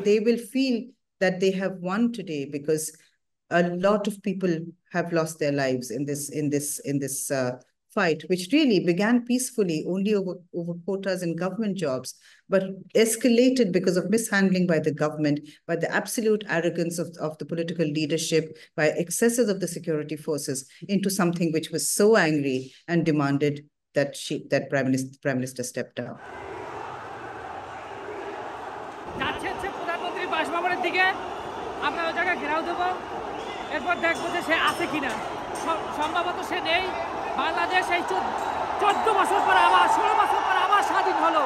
they will feel that they have won today, because a lot of people have lost their lives in this fight, which really began peacefully only over quotas in government jobs, but escalated because of mishandling by the government, by the absolute arrogance of the political leadership, by excesses of the security forces, into something which was so angry and demanded that Prime Minister stepped down. প্রধানমন্ত্রী বাসভবনের দিকে আমরা ওই জায়গায় ঘেরাও দেবো, এরপর দেখবো যে সে আছে কিনা। সম্ভবত সে নেই। বাংলাদেশ এই 14 বছর পর আবার 16 বছর পর আবার স্বাধীন হলো।